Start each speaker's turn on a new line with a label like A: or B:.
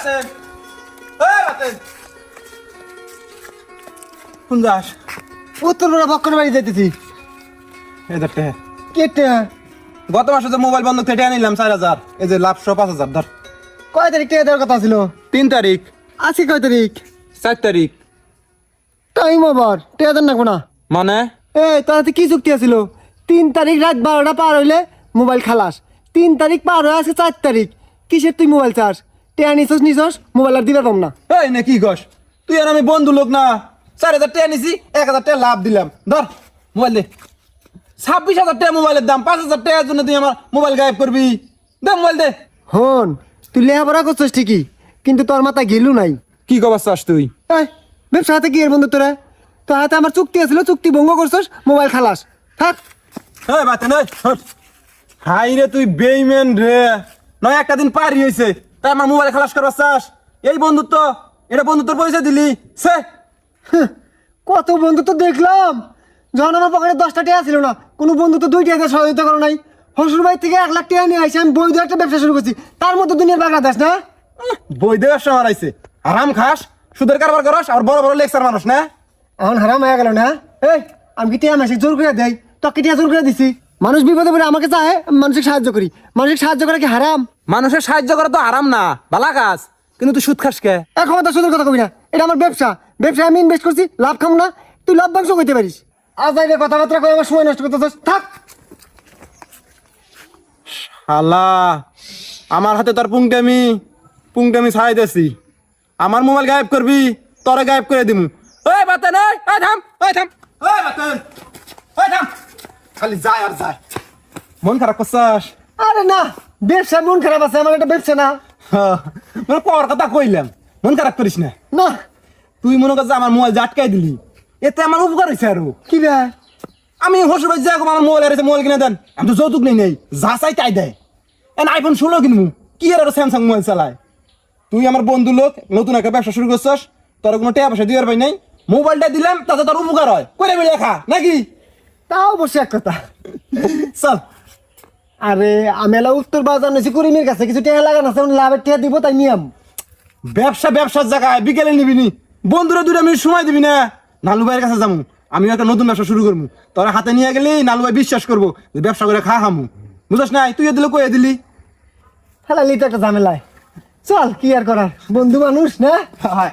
A: বাসেন এই বাসেন কোন যাস?
B: উত্তরপাড়া বক্কর বাড়ি যাইতেছি।
A: এই ধরতে
B: কেটে
A: গত মাসে যে মোবাইল বন্ধ থেকে আনিলাম 4,000, এই যে লাভ 5,000 ধর।
B: কয় তারিখ টাকা দেওয়ার কথা ছিল?
A: 3 তারিখ,
B: আজকে কয় তারিখ?
A: 4 তারিখ।
B: টাইম ওভার, টাকা দেন না।
A: মানে
B: এই তাতে কি চুক্তি আছিল? 3 তারিখ রাত 12টা পার হইলে মোবাইল খালাস। 3 তারিখ পার হয়ে আছে 4 তারিখ। কিসের তুই মোবাইল চাস? টাকা নিছস মোবাইল আর দিবে পাম না।
A: এই না কি কস? তুই আর আমি বন্ধু লোক না? 4,000 টাকা নিছি, 1,000 টাকা লাভ দিলাম। ধর মোবাইল দে। 26,000 টাকা মোবাইলের দাম, 5,000 টাকার জন্য তুই আমার মোবাইল গায়েব করবি? দে মোবাইল দে।
B: হন, তুই লেখাপড়া করছিস ঠিকই, কিন্তু তোর মাথা গেলু নাই।
A: কি কবার চাস তুই?
B: এই ব্যবসা হাতে কি এর বন্ধু তোরা? তোর হাতে আমার চুক্তি আছিল, চুক্তি ভঙ্গ করছিস, মোবাইল খালাস। থাক।
A: এই বাতে নয় হাই রে, তুই বেইমেন রে। নয় একটা দিন পারি হয়েছে তাই আমার মোবাইল খালাস করবার চাস? এই বন্ধুত্ব, এটা বন্ধুত্বর পরিচয় দিলি সে?
B: কত বন্ধু তো দেখলাম, যখন আমার পকেটে 10টা টাকা ছিল না, কোনো বন্ধু তো 2 টাকা সহযোগিতা করো নাই। শ্বশুর বাড়ি থেকে 1 লাখ টাকা নিয়ে আসি, আমি বৈধ একটা ব্যবসা শুরু করছি, তার মধ্যে দুনিয়ার বাংলাদেশ না।
A: বৈধ ব্যবসা মারাইছে, আরাম খাস, সুদের কারবার করস, আর বড় বড় লেকচার মানুষ না?
B: এখন হারাম হয়ে গেল না? এই আমি কি টিয়া মাসে জোর করে দেয়? তোকে টিয়া জোর করে দিছি? মানুষ বিপদে পড়ে আমাকে চায়, আমি মানুষকে সাহায্য করি। মানুষকে সাহায্য করা কি হারাম?
A: মানুষের সাহায্য করা তো আরাম না, বালা কাজ, কিন্তু তুই সুদ খাস কে?
B: এক ক্ষমতা সুদের কথা কবি না, এটা আমার ব্যবসা। ব্যবসায় আমি ইনভেস্ট করছি, লাভ খাম না? তুই লভ্যাংশ করতে পারিস। আজ আইলে কথাবার্তা করে আমার সময় নষ্ট করতে থাক।
A: শালা আমার হাতে তোর পুংটামি ছাড়াই দেছি। আমার মোবাইল গায়েব করবি, তোরে গায়েব করে দিমু। ওই বাতেন, ওই থাম, ওই থাম, ওই বাতেন, ওই থাম। খালি যায় আর যায়। মন খারাপ করছাস?
B: আরে না, ব্যবসা মন খারাপ আছে, আমার একটা ব্যবসা না।
A: মানে কর কথা কইলাম, মন খারাপ করিস না।
B: না
A: তুই মনে করছিস আমার মোবাইল আটকাই দিলি, এতে আমার উপকার হয়েছে আরো।
B: কি রে?
A: আমি হসুর ভাই যাই আমার মোবাইল হারিয়েছে, মোবাইল কিনে দেন। আমি তো যৌতুক নেই, যা চাই তাই দেয়। আইফোন 16 কিনবো, কি আর স্যামসাং মোবাইল চালায়। তুই আমার বন্ধু লোক, নতুন একটা ব্যবসা শুরু করছস, তোর কোনো টাকা পয়সা দিবার পাই নাই, মোবাইলটা দিলাম তাতে তোর উপকার হয়, করে মিলে খা নাকি?
B: তাও অবশ্যই এক কথা।
A: চল।
B: আরে আমি এলা উত্তর বাজার নিয়েছি করিমের কাছে, কিছু টাকা লাগানো আছে, লাভের টাকা দিব, তাই নিয়ম।
A: ব্যবসার জায়গায় বিকেলে নিবি নি, বন্ধুরা 2 মিনিট সময় দিবি না। নালু ভাইয়ের কাছে যাবো, আমি একটা নতুন ব্যবসা শুরু করবো, তোরা হাতে নিয়ে গেলেই নালু ভাই বিশ্বাস করবো যে ব্যবসা করে হামু। বুঝছ নাই? তুই দিলে কয়ে দিলি।
B: হ্যাঁ লিতে একটা ঝামেলায়। চল কি আর করার, বন্ধু মানুষ না।
A: হয়